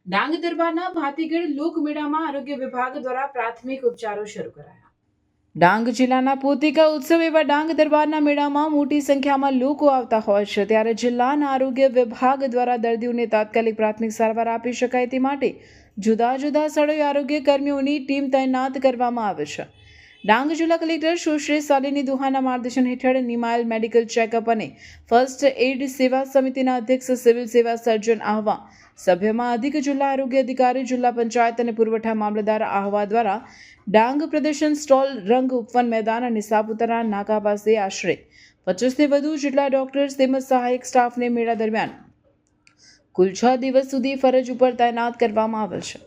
ડાંગ દરબારના ભાતીગઢ લોકમેળામાં આરોગ્ય વિભાગ દ્વારા પ્રાથમિક ઉપચારો શરૂ કરાયા. ડાંગ જિલ્લાના પોતિકા ઉત્સવ એવા ડાંગ દરબારના મેળામાં મોટી સંખ્યામાં લોકો આવતા હોય છે, ત્યારે જિલ્લાના આરોગ્ય વિભાગ દ્વારા દર્દીઓને તાત્કાલિક પ્રાથમિક સારવાર આપી શકાય તે માટે જુદા જુદા સ્થળોએ આરોગ્ય કર્મીઓની ટીમ તૈનાત કરવામાં આવે છે. ડાંગ જિલ્લા કલેક્ટર સુશ્રી શાલિની દુહાના માર્ગદર્શન હેઠળ નિમાયેલ મેડિકલ ચેકઅપ અને ફર્સ્ટ એઇડ સેવા સમિતિના અધ્યક્ષ સિવિલ સેવા સર્જન આહવા, સભ્યમાં અધિક જિલ્લા આરોગ્ય અધિકારી, જિલ્લા પંચાયત અને પુરવઠા મામલતદાર આહવા દ્વારા ડાંગ પ્રદર્શન સ્ટોલ, રંગ ઉપવન મેદાન અને સાપુતારા નાકા પાસે આશરે 25થી વધુ જેટલા ડોક્ટર્સ તેમજ સહાયક સ્ટાફને મેળા દરમિયાન કુલ 6 દિવસ સુધી ફરજ ઉપર તૈનાત કરવામાં આવેલ છે.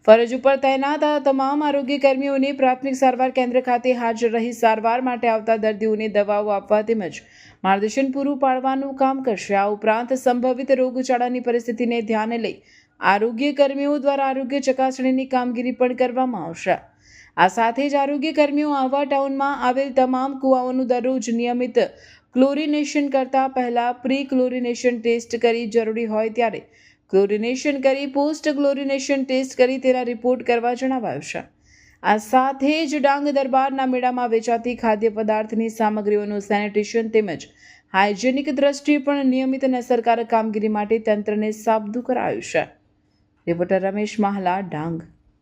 ફરજ ઉપર તૈનાત આ તમામ આરોગ્ય કર્મીઓને પ્રાથમિક સારવાર કેન્દ્ર ખાતે હાજર રહી સારવાર માટે આવતા દર્દીઓને દવાઓ આપવા તેમજ માર્ગદર્શન પૂરું પાડવાનું કામ કરશે. આ ઉપરાંત સંભવિત રોગચાળાની પરિસ્થિતિને ધ્યાને લઈ આરોગ્ય કર્મીઓ દ્વારા આરોગ્ય ચકાસણીની કામગીરી પણ કરવામાં આવશે. આ સાથે જ આરોગ્ય કર્મીઓ આહવા ટાઉનમાં આવેલ તમામ કુવાઓનું દરરોજ નિયમિત ક્લોરિનેશન કરતા પહેલા પ્રી ક્લોરિનેશન ટેસ્ટ કરી, જરૂરી હોય ત્યારે ક્લોરિનેશન કરી, પોસ્ટ ક્લોરિનેશન ટેસ્ટ કરી તેના રિપોર્ટ કરવા જણાવાયું છે. આ સાથે જ ડાંગ દરબારના મેળામાં વેચાતી ખાદ્ય પદાર્થની સામગ્રીઓનું સેનિટેશન તેમજ હાઇજેનિક દ્રષ્ટિએ પણ નિયમિત અને અસરકારક કામગીરી માટે તંત્રને સાબદું કરાયું છે. રિપોર્ટર રમેશ માહલા, ડાંગ.